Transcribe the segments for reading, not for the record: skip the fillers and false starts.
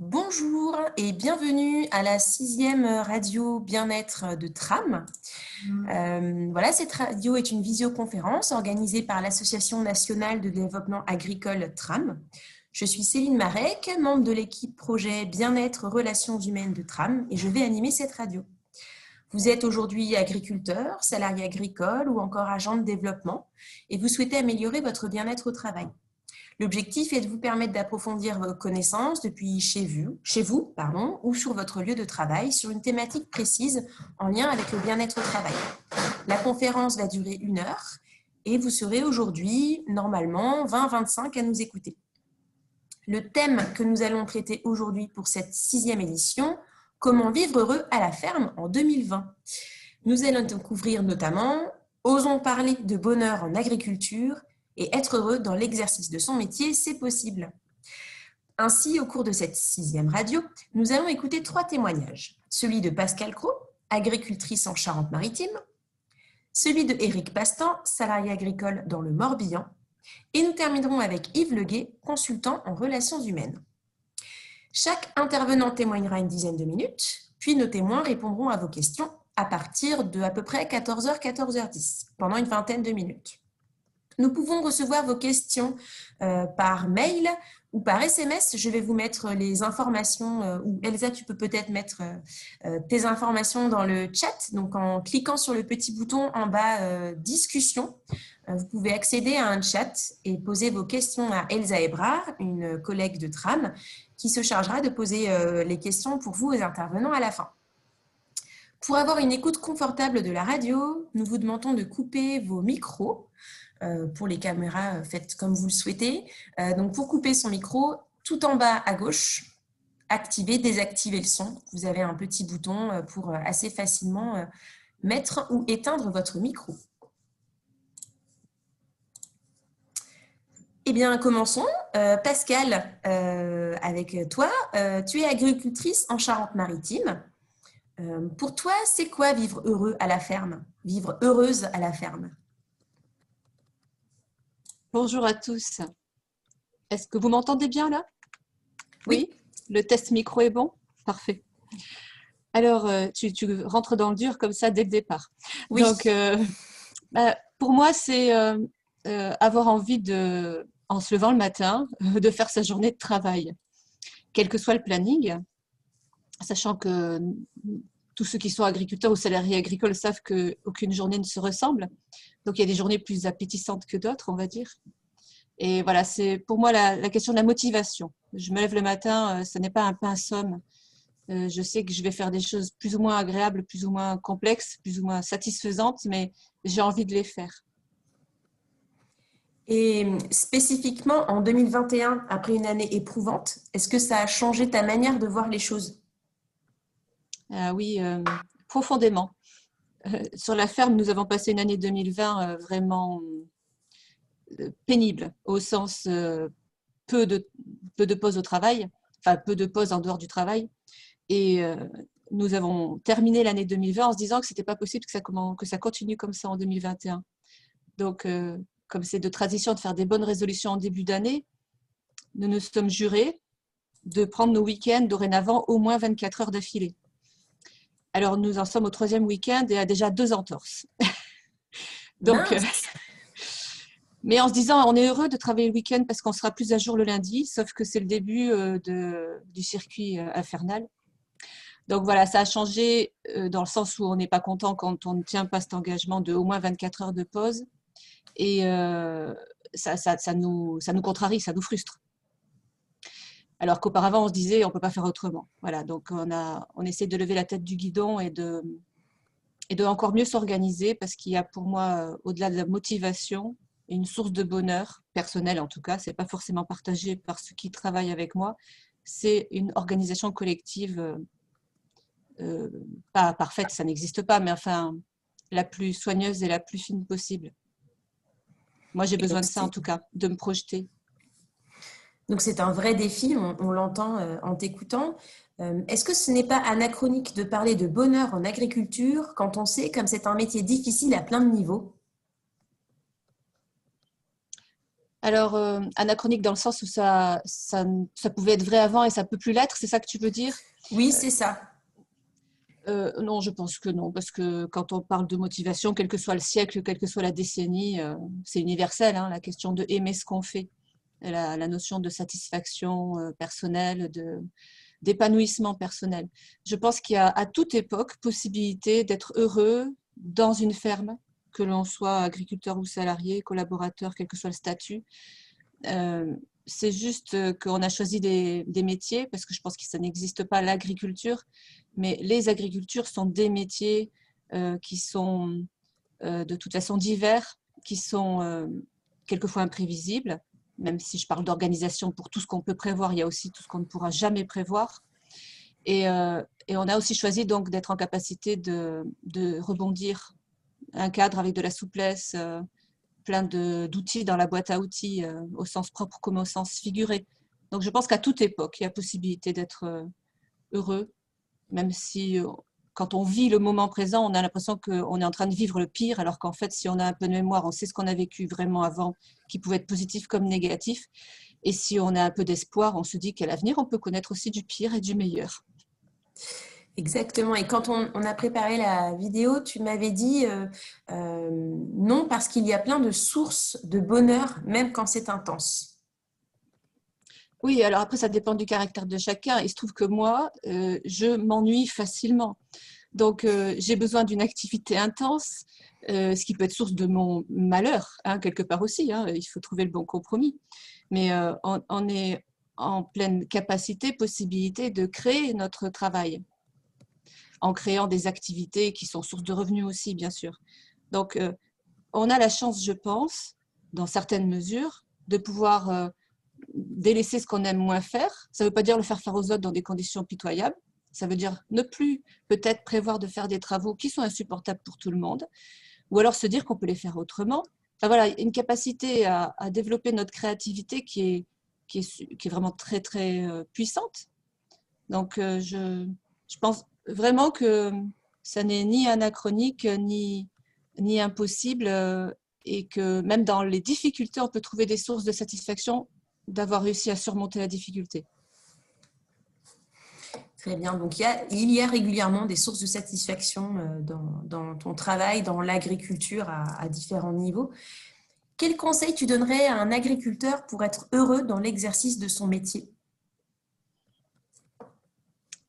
Bonjour et bienvenue à la 6e radio bien-être de Tram. Voilà, cette radio est une visioconférence organisée par l'Association nationale de développement agricole Tram. Je suis Céline Marek, membre de l'équipe projet bien-être relations humaines de Tram et je vais animer cette radio. Vous êtes aujourd'hui agriculteur, salarié agricole ou encore agent de développement et vous souhaitez améliorer votre bien-être au travail. L'objectif est de vous permettre d'approfondir vos connaissances depuis chez vous, ou sur votre lieu de travail sur une thématique précise en lien avec le bien-être au travail. La conférence va durer 1 heure et vous serez aujourd'hui, normalement, 20-25 à nous écouter. Le thème que nous allons traiter aujourd'hui pour cette 6e édition, comment vivre heureux à la ferme en 2020. Nous allons donc couvrir notamment « Osons parler de bonheur en agriculture » et être heureux dans l'exercice de son métier, c'est possible. Ainsi, au cours de cette 6e radio, nous allons écouter 3 témoignages. Celui de Pascal Cros, agricultrice en Charente-Maritime, celui de Éric Pastan, salarié agricole dans le Morbihan, et nous terminerons avec Yves Leguet, consultant en relations humaines. Chaque intervenant témoignera une dizaine de minutes, puis nos témoins répondront à vos questions à partir de à peu près 14h, 14h10, pendant une vingtaine de minutes. Nous pouvons recevoir vos questions par mail ou par SMS. Je vais vous mettre les informations, ou Elsa, tu peux peut-être mettre tes informations dans le chat. Donc, en cliquant sur le petit bouton en bas discussion, vous pouvez accéder à un chat et poser vos questions à Elsa Ebrard, une collègue de Tram, qui se chargera de poser les questions pour vous aux intervenants à la fin. Pour avoir une écoute confortable de la radio, nous vous demandons de couper vos micros. Pour les caméras, faites comme vous le souhaitez. Donc, pour couper son micro, tout en bas à gauche, activer, désactiver le son. Vous avez un petit bouton pour assez facilement mettre ou éteindre votre micro. Eh bien, commençons. Pascal, avec toi, tu es agricultrice en Charente-Maritime. Pour toi, c'est quoi vivre heureux à la ferme? Vivre heureuse à la ferme? Bonjour à tous. Est-ce que vous m'entendez bien là? Oui. Le test micro est bon? Parfait. Alors, tu rentres dans le dur comme ça dès le départ. Oui. Donc, pour moi, c'est avoir envie en se levant le matin, de faire sa journée de travail, quel que soit le planning, sachant que tous ceux qui sont agriculteurs ou salariés agricoles savent qu'aucune journée ne se ressemble. Donc, il y a des journées plus appétissantes que d'autres, on va dire. Et voilà, c'est pour moi la question de la motivation. Je me lève le matin, ce n'est pas un pain somme. Je sais que je vais faire des choses plus ou moins agréables, plus ou moins complexes, plus ou moins satisfaisantes, mais j'ai envie de les faire. Et spécifiquement en 2021, après une année éprouvante, est-ce que ça a changé ta manière de voir les choses? Oui, profondément. Sur la ferme, nous avons passé une année 2020 vraiment pénible, au sens peu de pauses au travail, enfin peu de pauses en dehors du travail. Et nous avons terminé l'année 2020 en se disant que ce n'était pas possible que ça continue comme ça en 2021. Donc, comme c'est de tradition de faire des bonnes résolutions en début d'année, nous nous sommes jurés de prendre nos week-ends dorénavant au moins 24 heures d'affilée. Alors, nous en sommes au 3e week-end et à déjà 2 entorses. Donc, mais en se disant, on est heureux de travailler le week-end parce qu'on sera plus à jour le lundi, sauf que c'est le début du circuit infernal. Donc voilà, ça a changé dans le sens où on n'est pas content quand on ne tient pas cet engagement de au moins 24 heures de pause. Et ça nous contrarie, ça nous frustre. Alors qu'auparavant, on se disait, on ne peut pas faire autrement. Voilà, donc on essaie de lever la tête du guidon et de encore mieux s'organiser parce qu'il y a pour moi, au-delà de la motivation, une source de bonheur, personnel en tout cas, ce n'est pas forcément partagé par ceux qui travaillent avec moi, c'est une organisation collective pas parfaite, ça n'existe pas, mais enfin la plus soigneuse et la plus fine possible. Moi, j'ai besoin de ça en tout cas, de me projeter. Donc, c'est un vrai défi, on l'entend en t'écoutant. Est-ce que ce n'est pas anachronique de parler de bonheur en agriculture quand on sait comme c'est un métier difficile à plein de niveaux? Alors, anachronique dans le sens où ça pouvait être vrai avant et ça peut plus l'être, c'est ça que tu veux dire? Oui, c'est ça. Non, je pense que non, parce que quand on parle de motivation, quel que soit le siècle, quelle que soit la décennie, c'est universel, hein, la question de aimer ce qu'on fait, et la notion de satisfaction personnelle, d'épanouissement personnel. Je pense qu'il y a à toute époque possibilité d'être heureux dans une ferme, que l'on soit agriculteur ou salarié, collaborateur, quel que soit le statut. Euh, c'est juste qu'on a choisi des métiers, parce que je pense que ça n'existe pas l'agriculture, mais les agricultures sont des métiers qui sont de toute façon divers, qui sont quelquefois imprévisibles, même si je parle d'organisation pour tout ce qu'on peut prévoir, il y a aussi tout ce qu'on ne pourra jamais prévoir. Et on a aussi choisi donc d'être en capacité de rebondir un cadre avec de la souplesse, plein d'outils dans la boîte à outils, au sens propre comme au sens figuré. Donc je pense qu'à toute époque, il y a possibilité d'être heureux, même si quand on vit le moment présent, on a l'impression qu'on est en train de vivre le pire, alors qu'en fait, si on a un peu de mémoire, on sait ce qu'on a vécu vraiment avant, qui pouvait être positif comme négatif. Et si on a un peu d'espoir, on se dit qu'à l'avenir, on peut connaître aussi du pire et du meilleur. Exactement. Et quand on a préparé la vidéo, tu m'avais dit non parce qu'il y a plein de sources de bonheur, même quand c'est intense. Oui, alors après, ça dépend du caractère de chacun. Il se trouve que moi, je m'ennuie facilement. Donc, j'ai besoin d'une activité intense, ce qui peut être source de mon malheur, hein, quelque part aussi, hein. Il faut trouver le bon compromis. Mais on est en pleine capacité, possibilité de créer notre travail, en créant des activités qui sont source de revenus aussi, bien sûr. Donc, on a la chance, je pense, dans certaines mesures, de pouvoir délaisser ce qu'on aime moins faire. Ça ne veut pas dire le faire faire aux autres dans des conditions pitoyables. Ça veut dire ne plus peut-être prévoir de faire des travaux qui sont insupportables pour tout le monde, ou alors se dire qu'on peut les faire autrement. Enfin, voilà, une capacité à développer notre créativité qui est vraiment très, très puissante. Donc, je pense vraiment que ça n'est ni anachronique, ni impossible, et que même dans les difficultés, on peut trouver des sources de satisfaction d'avoir réussi à surmonter la difficulté. Très bien. Donc, il y a régulièrement des sources de satisfaction dans ton travail, dans l'agriculture à différents niveaux. Quel conseil tu donnerais à un agriculteur pour être heureux dans l'exercice de son métier?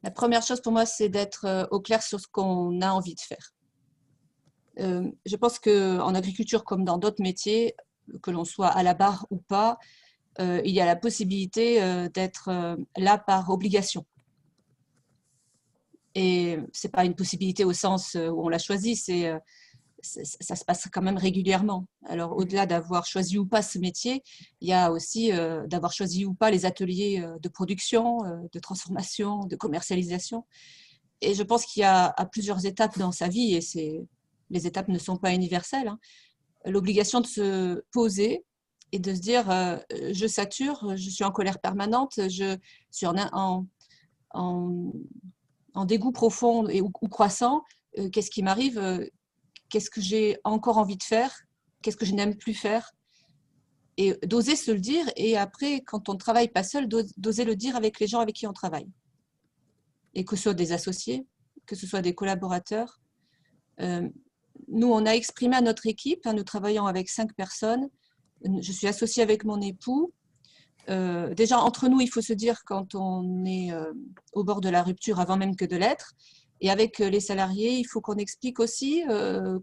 La première chose pour moi, c'est d'être au clair sur ce qu'on a envie de faire. Je pense qu'en agriculture, comme dans d'autres métiers, que l'on soit à la barre ou pas, il y a la possibilité d'être là par obligation. Et ce n'est pas une possibilité au sens où on l'a choisi, ça se passe quand même régulièrement. Alors, au-delà d'avoir choisi ou pas ce métier, il y a aussi d'avoir choisi ou pas les ateliers de production, de transformation, de commercialisation. Et je pense qu'il y a à plusieurs étapes dans sa vie, et les étapes ne sont pas universelles, hein. L'obligation de se poser et de se dire je sature, je suis en colère permanente, je suis en, en dégoût profond ou croissant, qu'est-ce qui m'arrive, qu'est-ce que j'ai encore envie de faire, qu'est-ce que je n'aime plus faire, et d'oser se le dire. Et après, quand on ne travaille pas seul, d'oser le dire avec les gens avec qui on travaille, et que ce soit des associés, que ce soit des collaborateurs. Nous, on a exprimé à notre équipe, hein, nous travaillons avec 5 personnes, je suis associée avec mon époux. Déjà, entre nous, il faut se dire quand on est au bord de la rupture, avant même que de l'être. Et avec les salariés, il faut qu'on explique aussi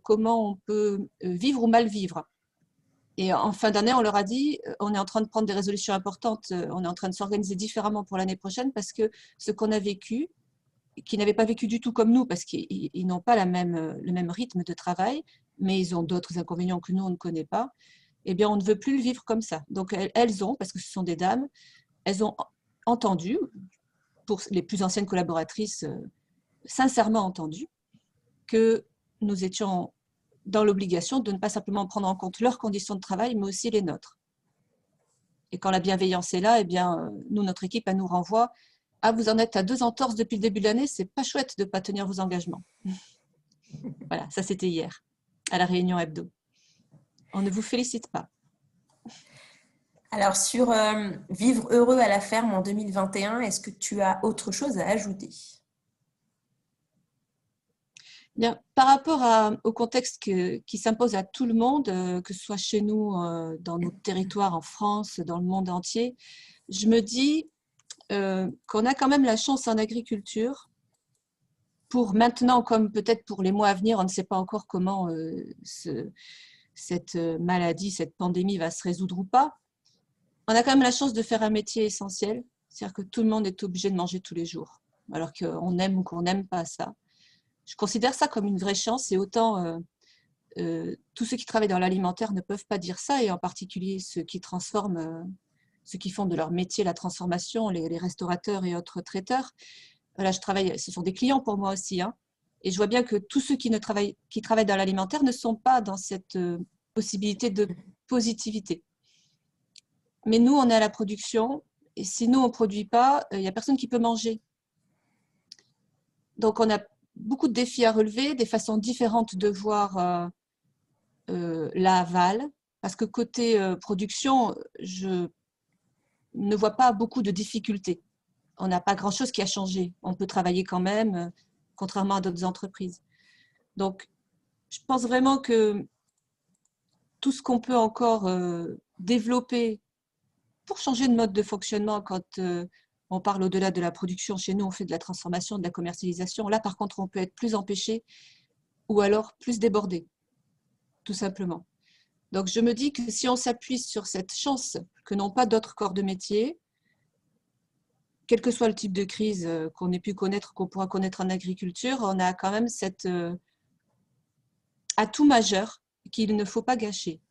comment on peut vivre ou mal vivre. Et en fin d'année, on leur a dit, on est en train de prendre des résolutions importantes, on est en train de s'organiser différemment pour l'année prochaine, parce que ce qu'on a vécu, qui n'avaient pas vécu du tout comme nous, parce qu'ils n'ont pas le même rythme de travail, mais ils ont d'autres inconvénients que nous, on ne connaît pas, eh bien, on ne veut plus le vivre comme ça. Donc, elles ont, parce que ce sont des dames, elles ont entendu, pour les plus anciennes collaboratrices, sincèrement entendu, que nous étions dans l'obligation de ne pas simplement prendre en compte leurs conditions de travail, mais aussi les nôtres. Et quand la bienveillance est là, eh bien, nous, notre équipe, elle nous renvoie: ah, vous en êtes à 2 entorses depuis le début de l'année, c'est pas chouette de ne pas tenir vos engagements. Voilà, ça c'était hier, à la réunion hebdo. On ne vous félicite pas. Alors, sur vivre heureux à la ferme en 2021, est-ce que tu as autre chose à ajouter? Bien, par rapport au contexte qui s'impose à tout le monde, que ce soit chez nous, dans nos territoires en France, dans le monde entier, je me dis qu'on a quand même la chance en agriculture, pour maintenant comme peut-être pour les mois à venir, on ne sait pas encore comment cette maladie, cette pandémie va se résoudre ou pas. On a quand même la chance de faire un métier essentiel, c'est-à-dire que tout le monde est obligé de manger tous les jours, alors qu'on aime ou qu'on n'aime pas ça. Je considère ça comme une vraie chance et autant tous ceux qui travaillent dans l'alimentaire ne peuvent pas dire ça, et en particulier ceux qui transforment, ceux qui font de leur métier la transformation, les restaurateurs et autres traiteurs. Là, ce sont des clients pour moi aussi, hein, et je vois bien que tous ceux qui travaillent dans l'alimentaire ne sont pas dans cette possibilité de positivité. Mais nous, on est à la production, et si nous, on ne produit pas, il n'y a personne qui peut manger. Donc, on a beaucoup de défis à relever, des façons différentes de voir l'aval, parce que côté production, je ne vois pas beaucoup de difficultés. On n'a pas grand-chose qui a changé. On peut travailler quand même, contrairement à d'autres entreprises. Donc, je pense vraiment que tout ce qu'on peut encore développer pour changer de mode de fonctionnement quand on parle au-delà de la production. Chez nous, on fait de la transformation, de la commercialisation. Là, par contre, on peut être plus empêché ou alors plus débordé, tout simplement. Donc, je me dis que si on s'appuie sur cette chance que n'ont pas d'autres corps de métier, quel que soit le type de crise qu'on ait pu connaître, qu'on pourra connaître en agriculture, on a quand même cet atout majeur qu'il ne faut pas gâcher,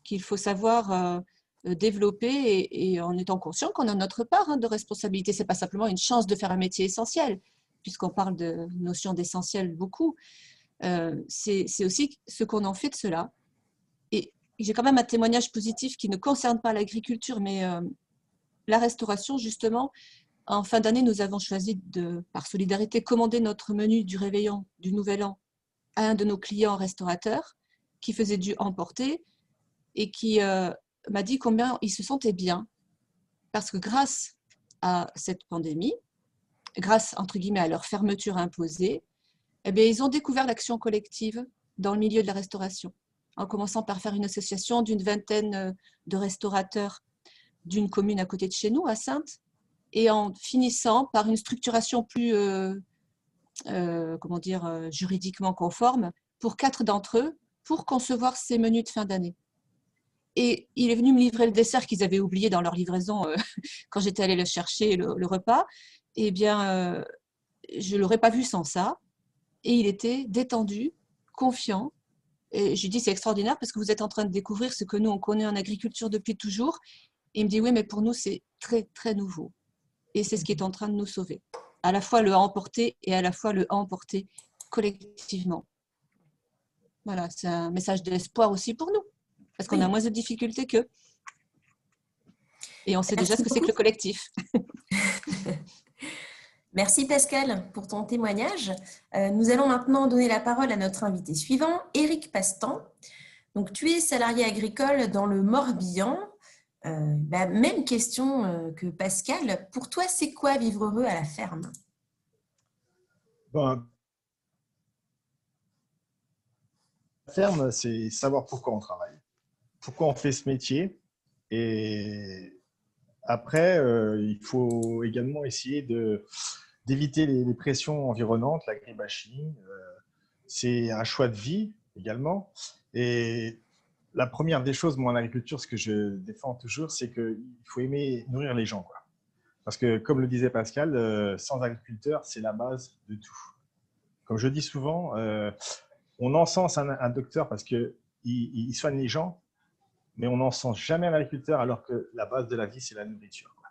qu'il faut savoir développer et en étant conscient qu'on a notre part de responsabilité. Ce n'est pas simplement une chance de faire un métier essentiel, puisqu'on parle de notion d'essentiel beaucoup. C'est aussi ce qu'on en fait de cela. Et j'ai quand même un témoignage positif qui ne concerne pas l'agriculture, mais la restauration, justement. En fin d'année, nous avons choisi par solidarité, commander notre menu du réveillon du Nouvel An à un de nos clients restaurateurs qui faisait du emporter et qui m'a dit combien ils se sentaient bien parce que grâce à cette pandémie, grâce entre guillemets à leur fermeture imposée, eh bien, ils ont découvert l'action collective dans le milieu de la restauration, en commençant par faire une association d'une vingtaine de restaurateurs d'une commune à côté de chez nous, à Saintes, et en finissant par une structuration plus comment dire, juridiquement conforme pour 4 d'entre eux pour concevoir ces menus de fin d'année. Et il est venu me livrer le dessert qu'ils avaient oublié dans leur livraison quand j'étais allée le chercher, le repas. Eh bien, je ne l'aurais pas vu sans ça. Et il était détendu, confiant. Et je lui dis, c'est extraordinaire parce que vous êtes en train de découvrir ce que nous, on connaît en agriculture depuis toujours. Et il me dit, oui, mais pour nous, c'est très, très nouveau. Et c'est ce qui est en train de nous sauver. À la fois le à emporter et à la fois le à emporter collectivement. Voilà, c'est un message d'espoir aussi pour nous, parce qu'on a Oui, moins de difficultés qu'eux. Et on sait déjà merci ce que c'est que beaucoup. le collectif. Merci Pascal pour ton témoignage. Nous allons maintenant donner la parole à notre invité suivant, Éric Pastan. Donc, tu es salarié agricole dans le Morbihan. Même question que Pascal. Pour toi, c'est quoi vivre heureux à la ferme? Ben, la ferme, c'est savoir pourquoi on travaille, pourquoi on fait ce métier. Et après, il faut également essayer d'éviter les pressions environnantes, l'agribashing. C'est un choix de vie également. Et la première des choses, moi, en agriculture, ce que je défends toujours, c'est qu'il faut aimer nourrir les gens, quoi. Parce que, comme le disait Pascal, sans agriculteur, c'est la base de tout. Comme je dis souvent, on encense un docteur parce qu'il soigne les gens, mais on n'encense jamais un agriculteur alors que la base de la vie, c'est la nourriture, quoi.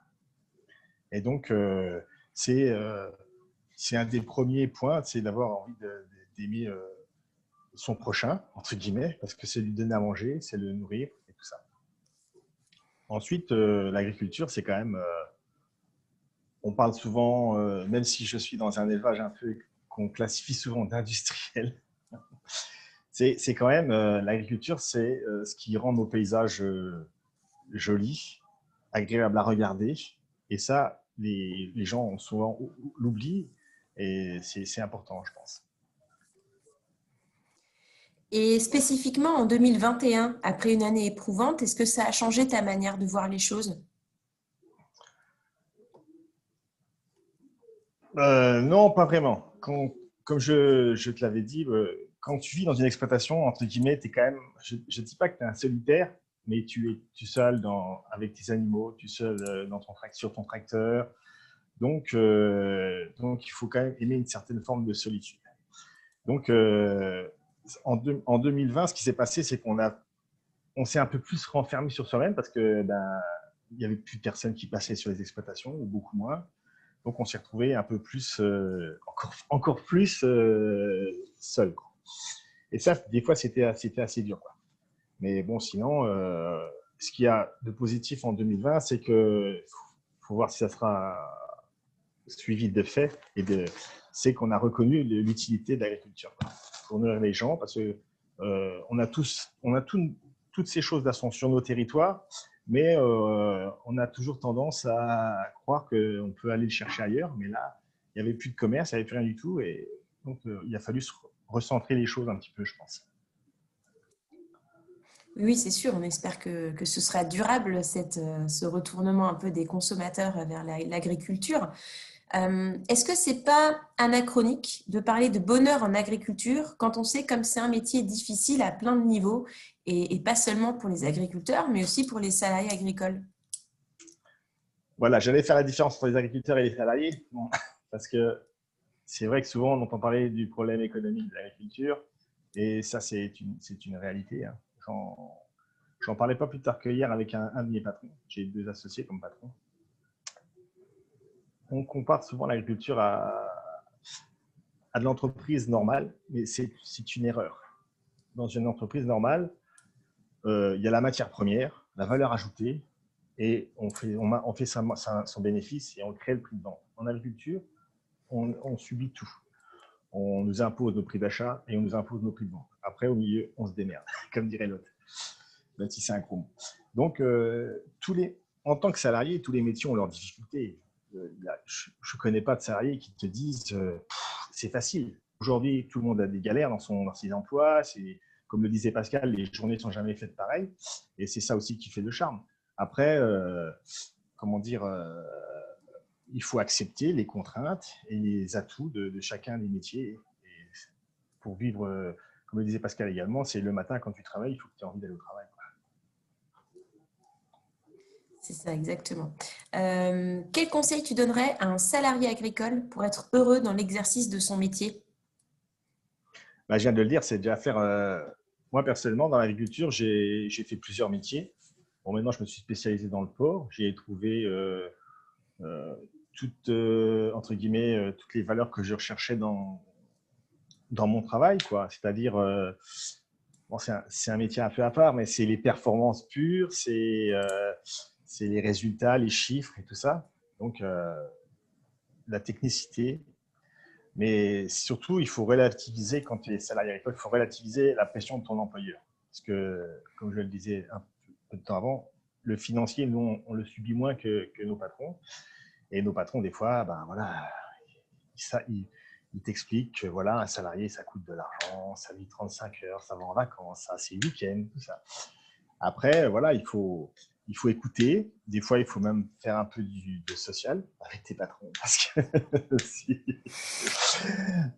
Et donc, c'est un des premiers points, c'est d'avoir envie d'aimer son prochain, entre guillemets, parce que c'est lui donner à manger, c'est le nourrir et tout ça. Ensuite, l'agriculture, c'est quand même, on parle souvent, même si je suis dans un élevage un peu qu'on classifie souvent d'industriel, c'est quand même, l'agriculture, c'est ce qui rend nos paysages joli, agréable à regarder. Et ça, les gens souvent l'oublient et c'est important, je pense. Et spécifiquement en 2021, après une année éprouvante, est-ce que ça a changé ta manière de voir les choses? Non, pas vraiment. Comme je te l'avais dit, quand tu vis dans une exploitation, entre guillemets, tu es quand même, je ne dis pas que tu es un solitaire, mais tu es tout seul avec tes animaux, tout seul sur ton tracteur. Donc, il faut quand même aimer une certaine forme de solitude. Donc, en 2020, ce qui s'est passé, c'est on s'est un peu plus renfermé sur soi-même parce que il n'y avait plus de personnes qui passaient sur les exploitations, ou beaucoup moins. Donc, on s'est retrouvé un peu plus, encore plus seul. Et ça, des fois, c'était assez dur, quoi. Mais bon, sinon, ce qu'il y a de positif en 2020, c'est que faut voir si ça sera suivi de fait. C'est qu'on a reconnu l'utilité de l'agriculture pour nourrir les gens, parce que on a toutes ces choses-là sont sur nos territoires, mais on a toujours tendance à croire qu'on peut aller le chercher ailleurs. Mais là, il n'y avait plus de commerce, il n'y avait plus rien du tout. Et donc, il a fallu recentrer les choses un petit peu, je pense. Oui, c'est sûr. On espère que ce sera durable, ce retournement un peu des consommateurs vers l'agriculture. Est-ce que c'est pas anachronique de parler de bonheur en agriculture quand on sait comme c'est un métier difficile à plein de niveaux et pas seulement pour les agriculteurs, mais aussi pour les salariés agricoles? Voilà, j'allais faire la différence entre les agriculteurs et les salariés, bon, parce que c'est vrai que souvent on entend parler du problème économique de l'agriculture, et ça c'est une réalité. Hein. J'en parlais pas plus tard que hier avec un de mes patrons. J'ai 2 associés comme patrons. On compare souvent l'agriculture à de l'entreprise normale, mais c'est une erreur. Dans une entreprise normale, il y a la matière première, la valeur ajoutée, et on fait son bénéfice et on crée le prix de vente. En agriculture, on subit tout. On nous impose nos prix d'achat et on nous impose nos prix de vente. Après, au milieu, on se démerde, comme dirait l'autre, même si c'est un gros mot. Donc, en tant que salarié, tous les métiers ont leurs difficultés. Je ne connais pas de salariés qui te disent c'est facile. Aujourd'hui, tout le monde a des galères dans ses emplois. Comme le disait Pascal, les journées ne sont jamais faites pareil. Et c'est ça aussi qui fait le charme. Après, comment dire, il faut accepter les contraintes et les atouts de chacun des métiers. Et pour vivre, comme le disait Pascal également, c'est le matin quand tu travailles, il faut que tu aies envie d'aller au travail. C'est ça, exactement. Quel conseil tu donnerais à un salarié agricole pour être heureux dans l'exercice de son métier? Je viens de le dire, c'est déjà faire. Moi, personnellement, dans l'agriculture, j'ai fait plusieurs métiers. Bon, maintenant, je me suis spécialisé dans le porc. J'ai trouvé entre guillemets, toutes les valeurs que je recherchais dans mon travail, quoi. C'est-à-dire, bon, c'est un métier un peu à part, mais c'est les performances pures, c'est les résultats, les chiffres et tout ça. Donc, la technicité. Mais surtout, il faut relativiser, quand tu es salarié agricole, il faut relativiser la pression de ton employeur. Parce que, comme je le disais un peu de temps avant, le financier, nous, on le subit moins que nos patrons. Et nos patrons, des fois, voilà, ils t'expliquent que voilà, un salarié, ça coûte de l'argent, ça vit 35 heures, ça va en vacances, ça, c'est le week-end, tout ça. Après, voilà, il faut écouter. Des fois, il faut même faire un peu de social avec tes patrons.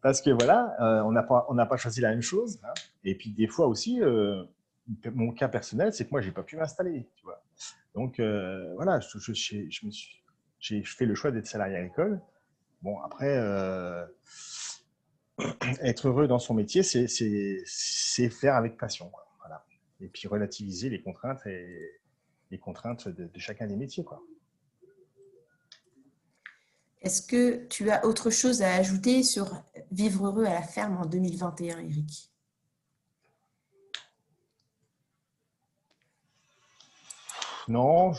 Parce que voilà, on n'a pas choisi la même chose. Hein. Et puis, des fois aussi, mon cas personnel, c'est que moi, je n'ai pas pu m'installer. Tu vois. Donc, voilà, j'ai fait le choix d'être salarié agricole. Bon, après, être heureux dans son métier, c'est faire avec passion. Quoi. Voilà. Et puis relativiser les contraintes de chacun des métiers. Quoi. Est-ce que tu as autre chose à ajouter sur vivre heureux à la ferme en 2021, Eric? Non,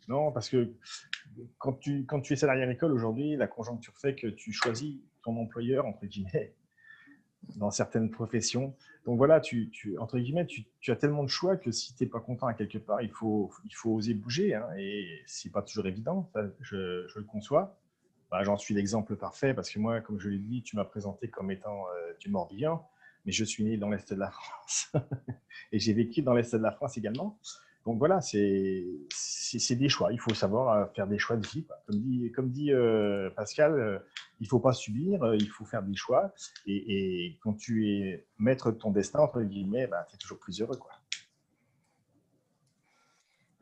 non, parce que quand tu es salarié agricole aujourd'hui, la conjoncture fait que tu choisis ton employeur, entre guillemets. dans certaines professions. Donc voilà, entre guillemets, tu as tellement de choix que si tu n'es pas content à quelque part, il faut oser bouger. Hein, et ce n'est pas toujours évident, ça, je le conçois. Bah, j'en suis l'exemple parfait parce que moi, comme je l'ai dit, tu m'as présenté comme étant du Morbihan, mais je suis né dans l'Est de la France et j'ai vécu dans l'Est de la France également. Donc voilà, c'est des choix. Il faut savoir faire des choix de vie. Quoi. Comme dit Pascal, il ne faut pas subir, il faut faire des choix. Et quand tu es maître de ton destin, entre guillemets, bah, tu es toujours plus heureux. Quoi.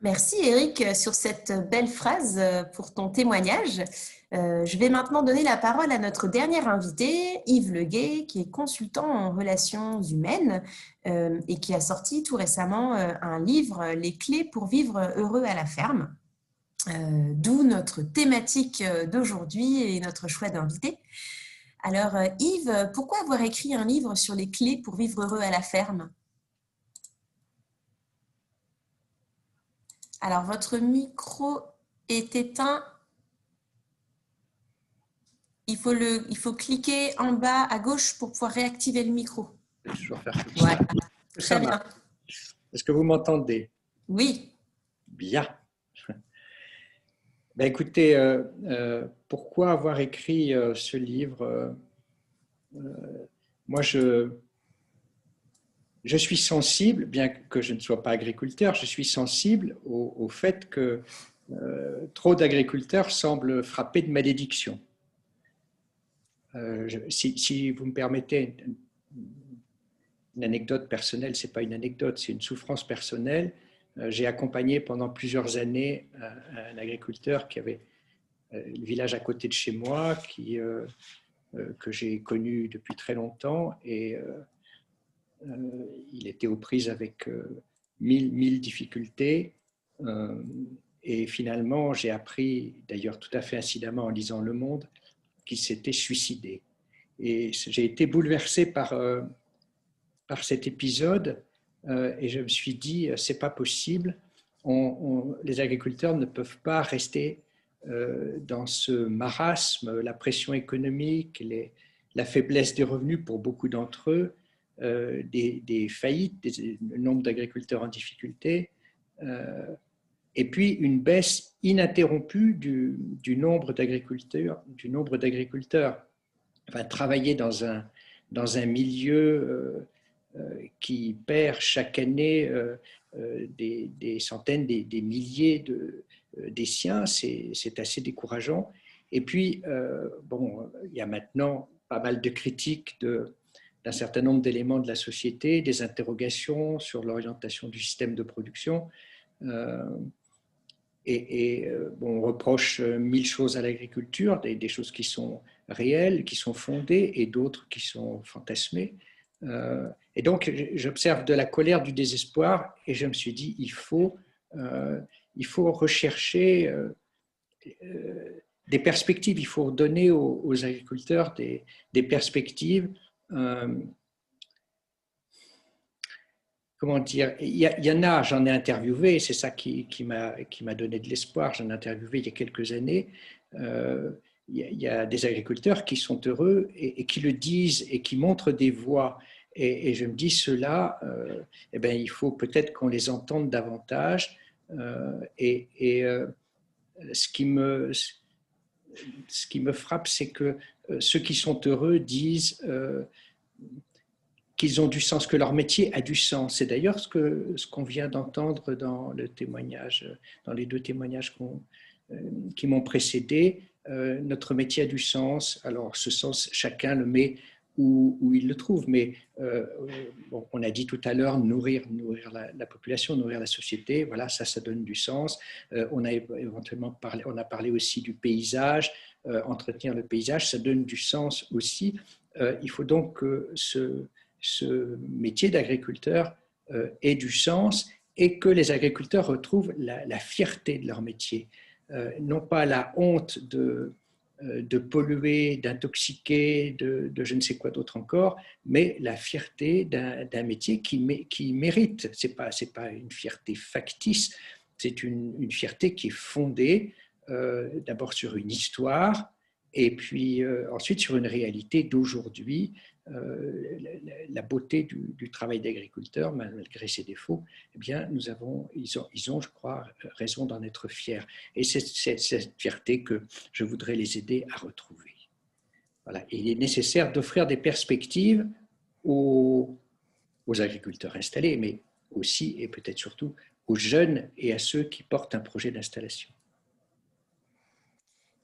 Merci Eric sur cette belle phrase pour ton témoignage. Je vais maintenant donner la parole à notre dernier invité, Yves Leguet, qui est consultant en relations humaines et qui a sorti tout récemment un livre, Les clés pour vivre heureux à la ferme, d'où notre thématique d'aujourd'hui et notre choix d'invité. Alors Yves, pourquoi avoir écrit un livre sur les clés pour vivre heureux à la ferme ? Alors, votre micro est éteint. Il faut cliquer en bas à gauche pour pouvoir réactiver le micro. Je vais toujours faire comme Voilà. ça. Très bien. Est-ce que vous m'entendez? Oui. Bien. Ben écoutez, pourquoi avoir écrit ce livre? Moi, je suis sensible, bien que je ne sois pas agriculteur, je suis sensible au fait que trop d'agriculteurs semblent frappés de malédiction. Si vous me permettez une anecdote personnelle, ce n'est pas une anecdote, c'est une souffrance personnelle. J'ai accompagné pendant plusieurs années un agriculteur qui avait le village à côté de chez moi, que j'ai connu depuis très longtemps, et il était aux prises avec mille difficultés. Et finalement, j'ai appris, d'ailleurs tout à fait incidemment en lisant Le Monde, qu'il s'était suicidé. Et j'ai été bouleversé par cet épisode et je me suis dit, c'est pas possible, les agriculteurs ne peuvent pas rester dans ce marasme, la pression économique, la faiblesse des revenus pour beaucoup d'entre eux, des faillites, le nombre d'agriculteurs en difficulté, et puis une baisse ininterrompue du nombre d'agriculteurs. Enfin, travailler dans un milieu qui perd chaque année des centaines, des milliers des siens, c'est assez décourageant. Et puis, bon, il y a maintenant pas mal de critiques d'un certain nombre d'éléments de la société, des interrogations sur l'orientation du système de production. Bon, on reproche mille choses à l'agriculture, des choses qui sont réelles, qui sont fondées, et d'autres qui sont fantasmées. Et donc, j'observe de la colère, du désespoir, et je me suis dit, il faut rechercher des perspectives, il faut donner aux agriculteurs des perspectives. Comment dire, il y en a, j'en ai interviewé, c'est ça qui m'a donné de l'espoir, j'en ai interviewé il y a quelques années. Il y a des agriculteurs qui sont heureux et qui le disent et qui montrent des voies. Et je me dis, ceux-là, eh ben, il faut peut-être qu'on les entende davantage. Ce qui me frappe, c'est que ceux qui sont heureux disent qu'ils ont du sens, que leur métier a du sens. C'est d'ailleurs ce qu'on vient d'entendre dans le témoignage, dans les deux témoignages qui m'ont précédé. Notre métier a du sens. Alors, ce sens, chacun le met où il le trouve. Mais bon, on a dit tout à l'heure, nourrir la population, nourrir la société, voilà, ça donne du sens. On a éventuellement on a parlé aussi du paysage, entretenir le paysage, ça donne du sens aussi. Il faut donc que ce métier d'agriculteur ait du sens et que les agriculteurs retrouvent la fierté de leur métier. Non pas la honte de polluer, d'intoxiquer, de je ne sais quoi d'autre encore, mais la fierté d'un métier qui mérite. C'est pas une fierté factice, c'est une fierté qui est fondée d'abord sur une histoire Et puis ensuite, sur une réalité d'aujourd'hui, la beauté du travail d'agriculteur, malgré ses défauts, eh bien, ils ont, je crois, raison d'en être fiers. Et c'est cette fierté que je voudrais les aider à retrouver. Voilà. Et il est nécessaire d'offrir des perspectives aux agriculteurs installés, mais aussi et peut-être surtout aux jeunes et à ceux qui portent un projet d'installation.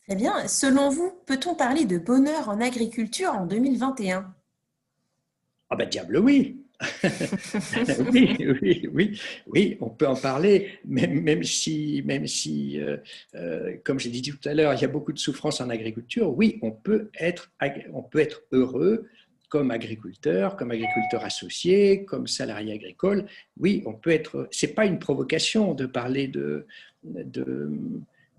Très bien. Selon vous, peut-on parler de bonheur en agriculture en 2021? Ah ben diable oui. Oui, on peut en parler, même si comme j'ai dit tout à l'heure, il y a beaucoup de souffrance en agriculture. Oui, on peut être heureux comme agriculteur associé, comme salarié agricole. Oui, on peut être. C'est pas une provocation de parler de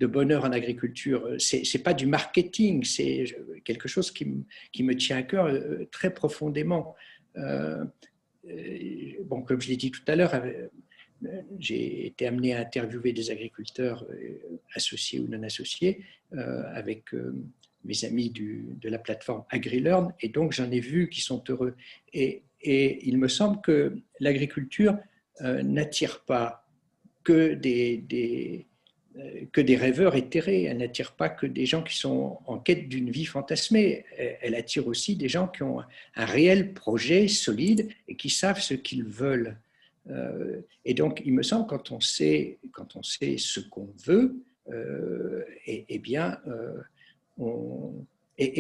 bonheur en agriculture. C'est pas du marketing, c'est quelque chose qui me tient à cœur très profondément. Bon, comme je l'ai dit tout à l'heure, j'ai été amené à interviewer des agriculteurs associés ou non associés avec mes amis de la plateforme AgriLearn, et donc j'en ai vu qui sont heureux. Et il me semble que l'agriculture n'attire pas que des rêveurs éthérés, elle n'attire pas que des gens qui sont en quête d'une vie fantasmée, elle attire aussi des gens qui ont un réel projet solide et qui savent ce qu'ils veulent. Et donc, il me semble, quand on sait ce qu'on veut, et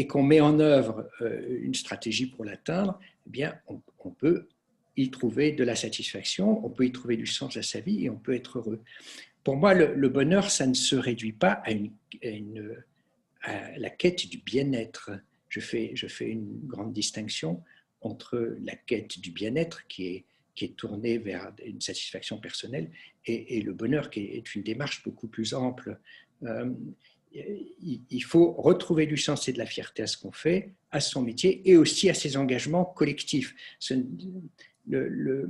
qu'on met en œuvre une stratégie pour l'atteindre, eh bien, on peut y trouver de la satisfaction, on peut y trouver du sens à sa vie et on peut être heureux. Pour moi, le bonheur, ça ne se réduit pas à la quête du bien-être. Je fais une grande distinction entre la quête du bien-être qui est tournée vers une satisfaction personnelle et le bonheur qui est une démarche beaucoup plus ample. Il faut retrouver du sens et de la fierté à ce qu'on fait, à son métier et aussi à ses engagements collectifs. Le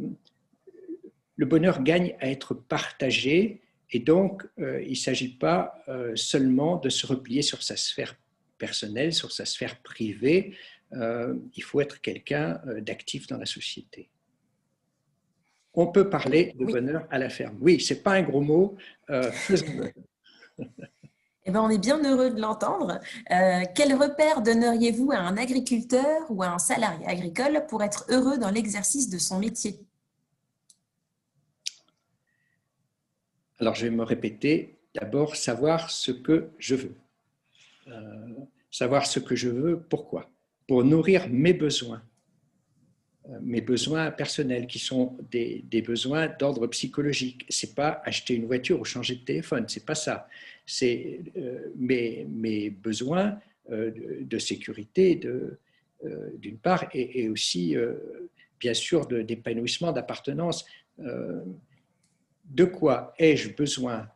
bonheur gagne à être partagé. Et donc, il ne s'agit pas seulement de se replier sur sa sphère personnelle, sur sa sphère privée. Il faut être quelqu'un d'actif dans la société. On peut parler de bonheur à la ferme. Oui, ce n'est pas un gros mot. Faisons-le. Eh ben, on est bien heureux de l'entendre. Quel repère donneriez-vous à un agriculteur ou à un salarié agricole pour être heureux dans l'exercice de son métier? Alors, je vais me répéter. D'abord, savoir ce que je veux. Savoir ce que je veux, pourquoi? Pour nourrir mes besoins personnels, qui sont des besoins d'ordre psychologique. Ce n'est pas acheter une voiture ou changer de téléphone, ce n'est pas ça. C'est mes besoins de sécurité, d'une part, et aussi, bien sûr, d'épanouissement, d'appartenance. De quoi ai-je besoin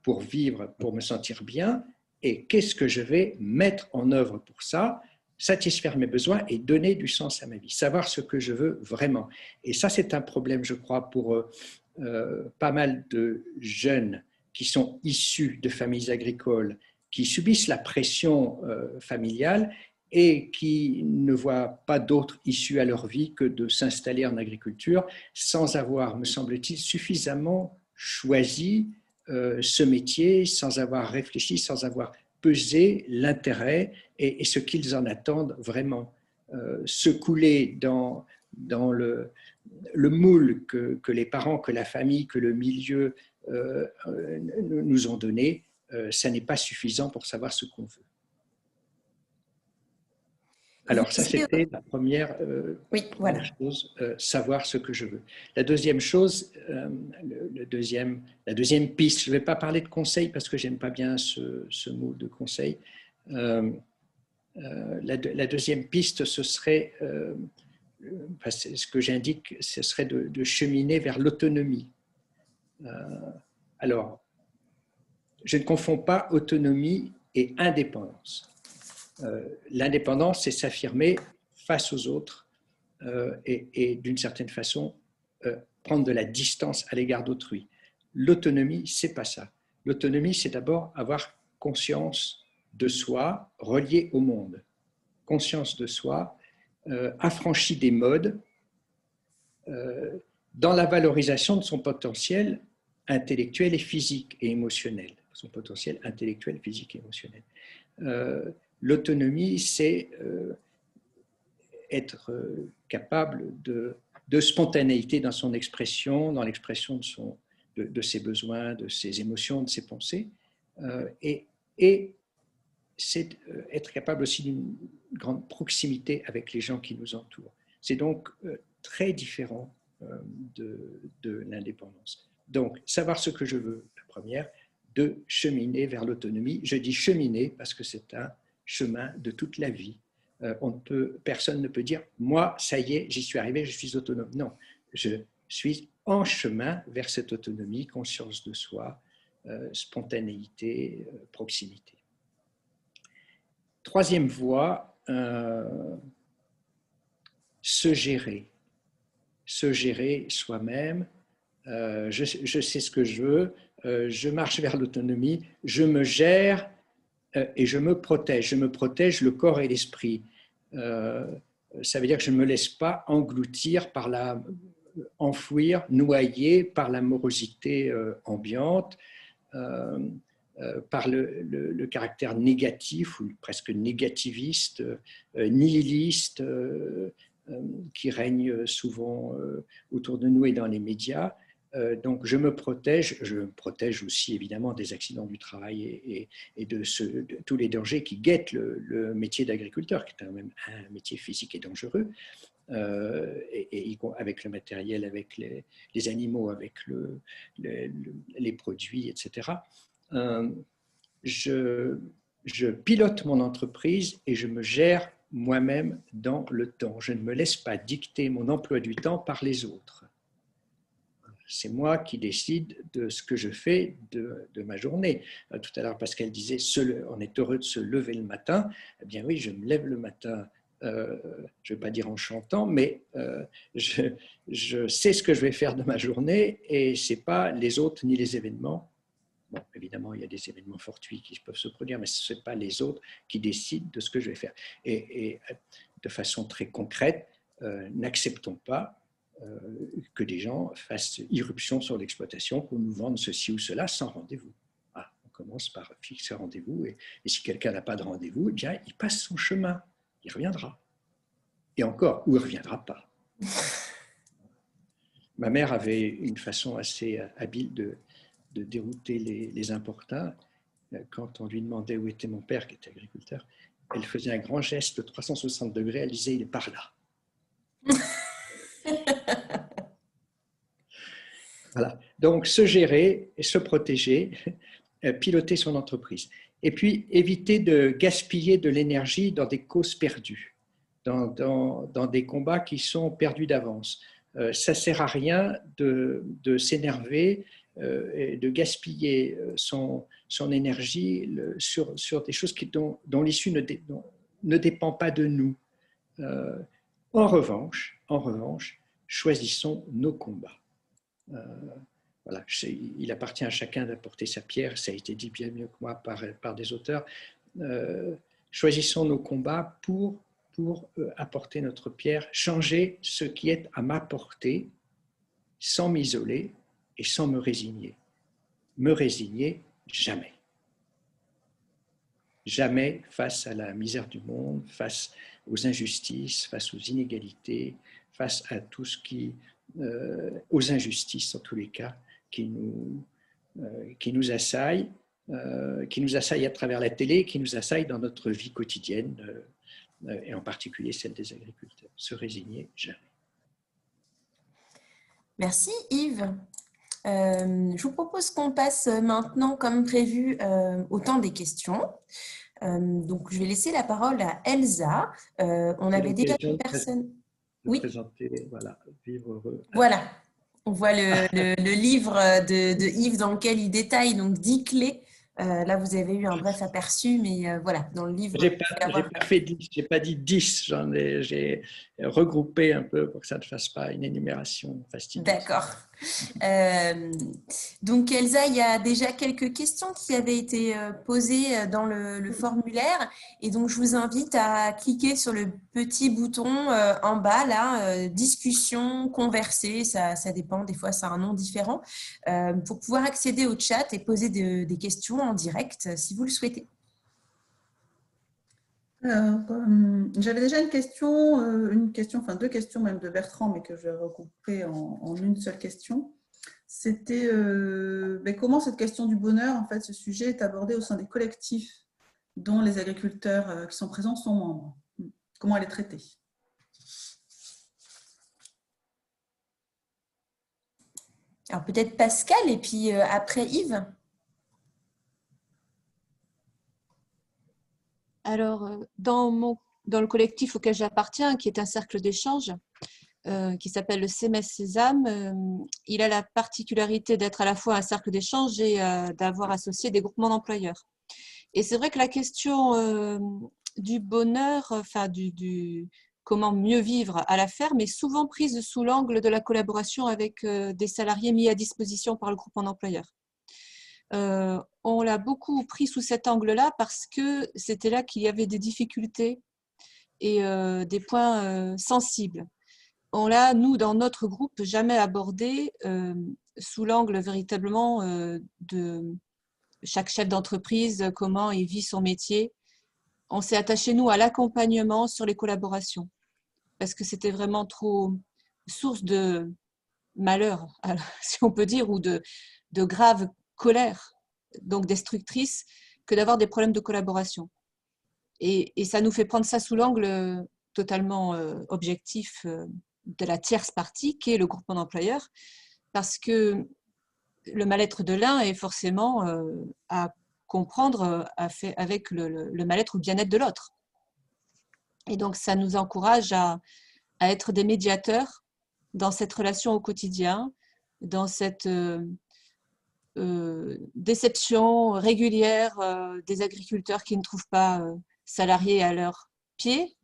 pour vivre, pour me sentir bien, et qu'est-ce que je vais mettre en œuvre pour ça, satisfaire mes besoins et donner du sens à ma vie, savoir ce que je veux vraiment. Et ça, c'est un problème, je crois, pour pas mal de jeunes qui sont issus de familles agricoles, qui subissent la pression familiale et qui ne voient pas d'autre issue à leur vie que de s'installer en agriculture sans avoir, me semble-t-il, suffisamment choisi ce métier, sans avoir réfléchi, sans avoir pesé l'intérêt et ce qu'ils en attendent vraiment. Se couler dans le moule que les parents, que la famille, que le milieu nous ont donné, ça n'est pas suffisant pour savoir ce qu'on veut. Alors ça, c'était la première chose, savoir ce que je veux. La deuxième chose, la deuxième piste, je ne vais pas parler de conseil parce que je n'aime pas bien ce mot de conseil. La deuxième piste, ce serait, ce que j'indique, ce serait de cheminer vers l'autonomie. Alors, je ne confonds pas autonomie et indépendance. L'indépendance, c'est s'affirmer face aux autres et d'une certaine façon, prendre de la distance à l'égard d'autrui. L'autonomie, c'est pas ça. L'autonomie, c'est d'abord avoir conscience de soi relié au monde, conscience de soi affranchie des modes, dans la valorisation de son potentiel intellectuel et physique et émotionnel, son potentiel intellectuel, physique et émotionnel. L'autonomie, c'est être capable de spontanéité dans son expression, dans l'expression de ses besoins, de ses émotions, de ses pensées, et c'est être capable aussi d'une grande proximité avec les gens qui nous entourent. C'est donc très différent de l'indépendance. Donc, savoir ce que je veux, la première, de cheminer vers l'autonomie. Je dis cheminer parce que c'est un chemin de toute la vie. Personne ne peut dire « moi, ça y est, j'y suis arrivé, je suis autonome ». Non, je suis en chemin vers cette autonomie, conscience de soi, spontanéité, proximité. Troisième voie, se gérer soi-même. Je sais ce que je veux, je marche vers l'autonomie, je me gère et je me protège. Je me protège le corps et l'esprit. Ça veut dire que je ne me laisse pas engloutir enfouir, noyer par la morosité ambiante, par le caractère négatif ou presque négativiste, nihiliste, qui règne souvent autour de nous et dans les médias. Donc je me protège aussi évidemment des accidents du travail et de tous les dangers qui guettent le métier d'agriculteur, qui est quand même un métier physique et dangereux, avec le matériel, avec les animaux, avec les produits, etc. Je pilote mon entreprise et je me gère moi-même dans le temps. Je ne me laisse pas dicter mon emploi du temps par les autres. C'est moi qui décide de ce que je fais de ma journée. Tout à l'heure, Pascal disait on est heureux de se lever le matin. Eh bien oui, je me lève le matin, je ne vais pas dire en chantant, mais je sais ce que je vais faire de ma journée et ce n'est pas les autres ni les événements. Bon, évidemment, il y a des événements fortuits qui peuvent se produire, mais ce n'est pas les autres qui décident de ce que je vais faire. Et de façon très concrète, n'acceptons pas que des gens fassent irruption sur l'exploitation, qu'on nous vende ceci ou cela sans rendez-vous. Ah, on commence par fixer un rendez-vous, et si quelqu'un n'a pas de rendez-vous, eh bien, il passe son chemin, il reviendra. Et encore, ou il ne reviendra pas. Ma mère avait une façon assez habile de dérouter les importuns. Quand on lui demandait où était mon père, qui était agriculteur, elle faisait un grand geste de 360 degrés, elle disait « il est par là ». Voilà. Donc, se gérer, se protéger, piloter son entreprise. Et puis, éviter de gaspiller de l'énergie dans des causes perdues, dans des combats qui sont perdus d'avance. Ça ne sert à rien de s'énerver et de gaspiller son énergie sur des choses dont l'issue ne dépend pas de nous. En revanche, choisissons nos combats. Voilà, il appartient à chacun d'apporter sa pierre, ça a été dit bien mieux que moi par des auteurs. Choisissons nos combats pour apporter notre pierre, changer ce qui est à ma portée, sans m'isoler et sans me résigner. Me résigner, jamais. Jamais face à la misère du monde, face aux injustices, face aux inégalités, face à tout ce qui... aux injustices en tous les cas qui nous assaillent à travers la télé, qui nous assaillent dans notre vie quotidienne et en particulier celle des agriculteurs. Se résigner, jamais. Merci Yves. Je vous propose qu'on passe maintenant, comme prévu, au temps des questions. Donc, je vais laisser la parole à Elsa. On avait déjà une personne... Oui. Présenter, voilà, Vivre heureux. Voilà, on voit le livre de Yves dans lequel il détaille donc 10 clés. Là, vous avez eu un bref aperçu, mais voilà, dans le livre... J'ai pas dit 10, j'ai regroupé un peu pour que ça ne fasse pas une énumération fastidieuse. D'accord. Donc Elsa, il y a déjà quelques questions qui avaient été posées dans le formulaire et donc je vous invite à cliquer sur le petit bouton en bas là, discussion, converser, ça dépend, des fois ça a un nom différent, pour pouvoir accéder au chat et poser des questions en direct si vous le souhaitez. Alors, j'avais déjà une question, enfin deux questions même de Bertrand, mais que je vais regrouper en une seule question. C'était comment cette question du bonheur, en fait, ce sujet est abordé au sein des collectifs dont les agriculteurs qui sont présents sont membres. Comment elle est traitée? Alors peut-être Pascal et puis après Yves. Alors, dans le collectif auquel j'appartiens, qui est un cercle d'échange, qui s'appelle le CMS Sésame, il a la particularité d'être à la fois un cercle d'échange et d'avoir associé des groupements d'employeurs. Et c'est vrai que la question du bonheur, enfin du comment mieux vivre à la ferme est souvent prise sous l'angle de la collaboration avec des salariés mis à disposition par le groupement d'employeurs. On l'a beaucoup pris sous cet angle-là parce que c'était là qu'il y avait des difficultés et des points sensibles. On l'a, nous, dans notre groupe, jamais abordé sous l'angle véritablement de chaque chef d'entreprise, comment il vit son métier. On s'est attaché, nous, à l'accompagnement sur les collaborations parce que c'était vraiment trop source de malheur, si on peut dire, ou de grave colère, donc destructrice, que d'avoir des problèmes de collaboration. Et ça nous fait prendre ça sous l'angle totalement objectif de la tierce partie, qui est le groupement d'employeurs, parce que le mal-être de l'un est forcément à comprendre avec le mal-être ou le bien-être de l'autre. Et donc, ça nous encourage à être des médiateurs dans cette relation au quotidien, dans cette déception régulière des agriculteurs qui ne trouvent pas salariés à leurs pieds.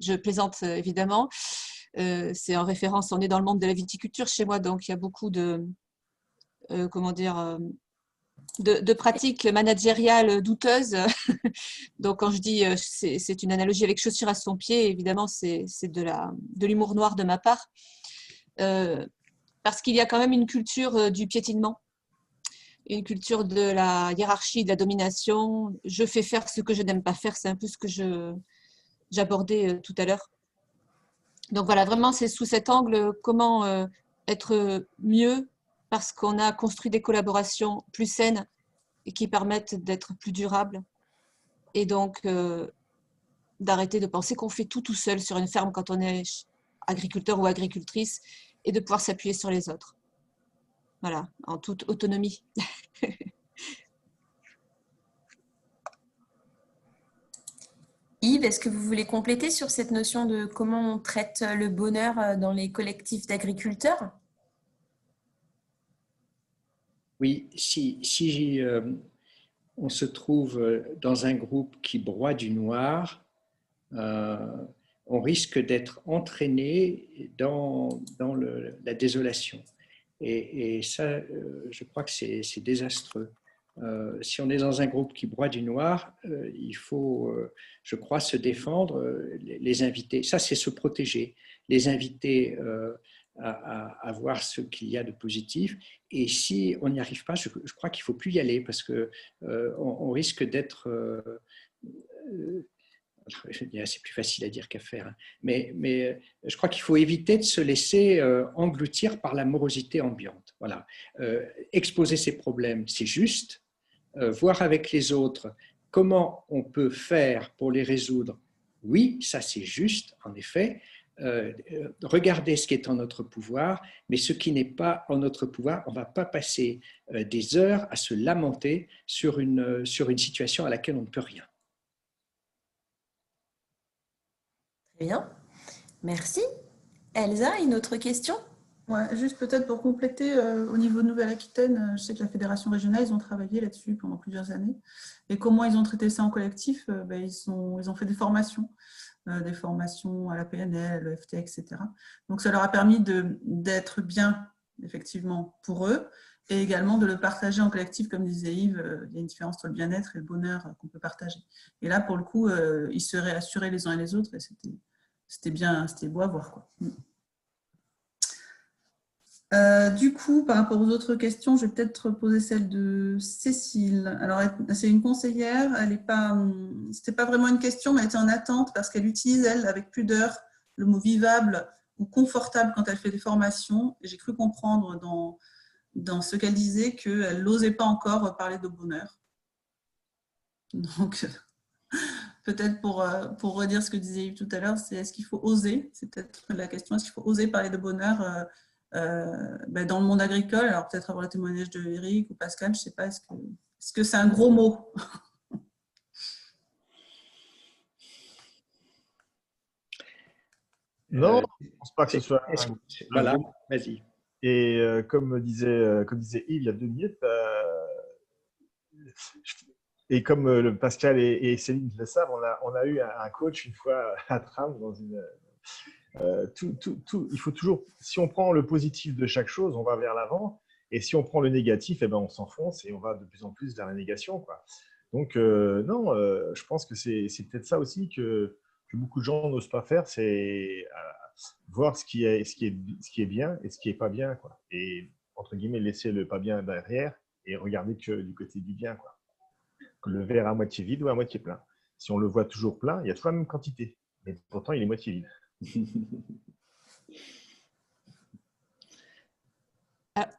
Je plaisante évidemment. C'est en référence, on est dans le monde de la viticulture chez moi, donc il y a beaucoup de pratiques managériales douteuses. Donc quand je dis, c'est une analogie avec chaussure à son pied, évidemment c'est de l'humour noir de ma part, parce qu'il y a quand même une culture du piétinement, une culture de la hiérarchie, de la domination. Je fais faire ce que je n'aime pas faire, c'est un peu ce que j'abordais tout à l'heure. Donc voilà, vraiment c'est sous cet angle, comment être mieux parce qu'on a construit des collaborations plus saines et qui permettent d'être plus durables. Et donc, d'arrêter de penser qu'on fait tout seul sur une ferme quand on est agriculteur ou agricultrice et de pouvoir s'appuyer sur les autres. Voilà, en toute autonomie. Yves, est-ce que vous voulez compléter sur cette notion de comment on traite le bonheur dans les collectifs d'agriculteurs? Oui, si on se trouve dans un groupe qui broie du noir, on risque d'être entraîné dans la désolation. Et ça, je crois que c'est désastreux. Si on est dans un groupe qui broie du noir, il faut, je crois, se défendre, les inviter. Ça, c'est se protéger. Les inviter à voir ce qu'il y a de positif. Et si on n'y arrive pas, je crois qu'il ne faut plus y aller parce qu'on risque d'être... c'est plus facile à dire qu'à faire, hein. Mais je crois qu'il faut éviter de se laisser engloutir par la morosité ambiante. Voilà. Exposer ses problèmes, c'est juste. Voir avec les autres comment on peut faire pour les résoudre, oui, ça c'est juste, en effet. Regarder ce qui est en notre pouvoir, mais ce qui n'est pas en notre pouvoir, on ne va pas passer des heures à se lamenter sur une situation à laquelle on ne peut rien. Très bien, merci. Elsa, une autre question? Ouais, juste peut-être pour compléter, au niveau de Nouvelle-Aquitaine, je sais que la Fédération régionale, ils ont travaillé là-dessus pendant plusieurs années. Et comment ils ont traité ça en collectif? Ils ont fait des formations à la PNL, le FT, etc. Donc ça leur a permis d'être bien effectivement, pour eux, et également de le partager en collectif, comme disait Yves, il y a une différence entre le bien-être et le bonheur qu'on peut partager. Et là, pour le coup, ils se réassuraient les uns et les autres, et c'était bien, c'était beau à voir, quoi. Du coup, par rapport aux autres questions, je vais peut-être poser celle de Cécile. Alors, c'est une conseillère, c'était pas vraiment une question, mais elle était en attente parce qu'elle utilise, elle, avec pudeur, le mot vivable ou confortable quand elle fait des formations. Et j'ai cru comprendre dans ce qu'elle disait qu'elle n'osait pas encore parler de bonheur. Donc, peut-être pour redire ce que disait Yves tout à l'heure, c'est est-ce qu'il faut oser? C'est peut-être la question, est-ce qu'il faut oser parler de bonheur dans le monde agricole? Alors peut-être avoir le témoignage de Eric ou Pascal, je ne sais pas, est-ce que c'est un gros mot? Non, je ne pense pas que ce soit voilà, vas-y. Et comme disait Yves il y a 2 minutes, et comme le Pascal et Céline le savent, on a eu un coach une fois à Tram dans une. Il faut toujours, si on prend le positif de chaque chose, on va vers l'avant, et si on prend le négatif, eh ben on s'enfonce et on va de plus en plus vers la négation, quoi. Donc non, je pense que c'est peut-être ça aussi que beaucoup de gens n'osent pas faire, c'est voir ce qui est bien et ce qui est pas bien, quoi. Et entre guillemets laisser le pas bien derrière et regarder que du côté du bien, quoi. Le verre à moitié vide ou à moitié plein. Si on le voit toujours plein, il y a toujours la même quantité, mais pourtant il est moitié vide.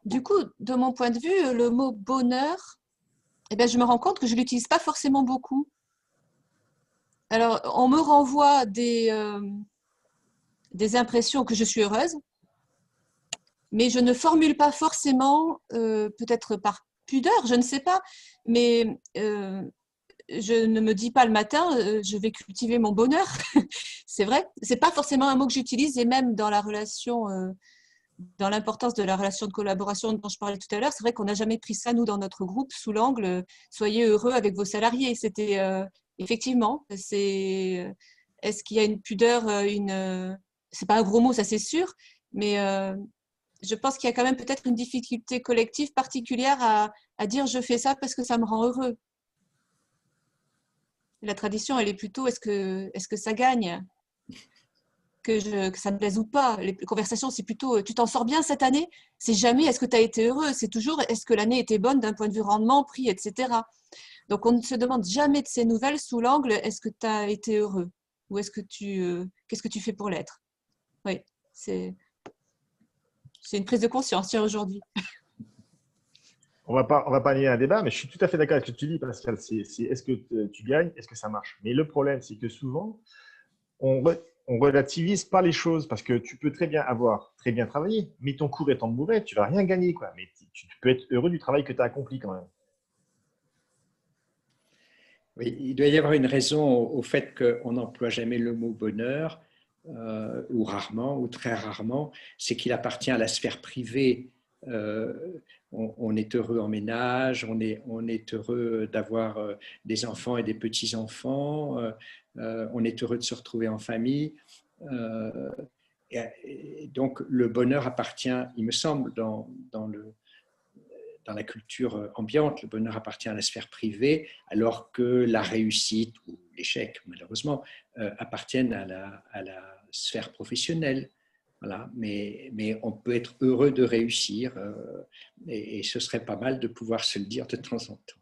Du coup, de mon point de vue, le mot bonheur, eh bien, je me rends compte que je ne l'utilise pas forcément beaucoup. Alors, on me renvoie des impressions que je suis heureuse, mais je ne formule pas forcément, peut-être par pudeur, je ne sais pas, mais je ne me dis pas le matin, je vais cultiver mon bonheur. C'est vrai, c'est pas forcément un mot que j'utilise, et même dans la relation, dans l'importance de la relation de collaboration dont je parlais tout à l'heure, c'est vrai qu'on n'a jamais pris ça, nous, dans notre groupe, sous l'angle soyez heureux avec vos salariés. C'était effectivement, est-ce qu'il y a une pudeur, c'est pas un gros mot, ça c'est sûr, mais je pense qu'il y a quand même peut-être une difficulté collective particulière à dire je fais ça parce que ça me rend heureux. La tradition, elle est plutôt est-ce que ça gagne, que ça me plaise ou pas. Les conversations, c'est plutôt tu t'en sors bien cette année. C'est jamais est-ce que tu as été heureux, c'est toujours est-ce que l'année était bonne d'un point de vue rendement, prix, etc. Donc on ne se demande jamais de ces nouvelles sous l'angle est-ce que tu as été heureux ou est-ce que qu'est-ce que tu fais pour l'être. Oui, c'est une prise de conscience aujourd'hui. On va pas nier un débat, mais je suis tout à fait d'accord avec ce que tu dis, Pascal. C'est est-ce que tu gagnes, est-ce que ça marche? Mais le problème, c'est que souvent, on relativise pas les choses parce que tu peux très bien avoir très bien travaillé, mais ton cours étant mauvais, tu vas rien gagner, quoi. Mais tu peux être heureux du travail que tu as accompli quand même. Oui, il doit y avoir une raison au fait qu'on n'emploie jamais le mot bonheur, ou rarement, ou très rarement, c'est qu'il appartient à la sphère privée. On est heureux en ménage, on est heureux d'avoir des enfants et des petits-enfants, on est heureux de se retrouver en famille. Et donc le bonheur appartient, il me semble, dans la culture ambiante, le bonheur appartient à la sphère privée, alors que la réussite ou l'échec, malheureusement, appartiennent à la sphère professionnelle. Voilà. Mais on peut être heureux de réussir, et ce serait pas mal de pouvoir se le dire de temps en temps.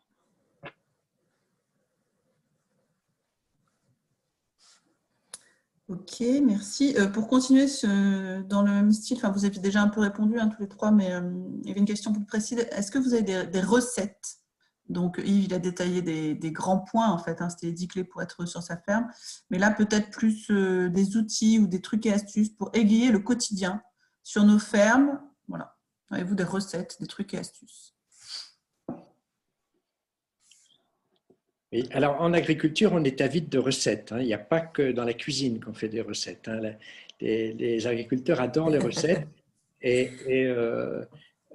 Ok, merci. Pour continuer dans le même style, vous avez déjà un peu répondu tous les trois, mais il y avait une question plus précise. Est-ce que vous avez des recettes? Donc Yves, il a détaillé des grands points en fait, c'était les 10 clés pour être sur sa ferme. Mais là, peut-être plus des outils ou des trucs et astuces pour égayer le quotidien sur nos fermes. Voilà. Avez-vous des recettes, des trucs et astuces? Et alors, en agriculture, on est avide de recettes. Il n'y a pas que dans la cuisine qu'on fait des recettes. Les agriculteurs adorent les recettes. Et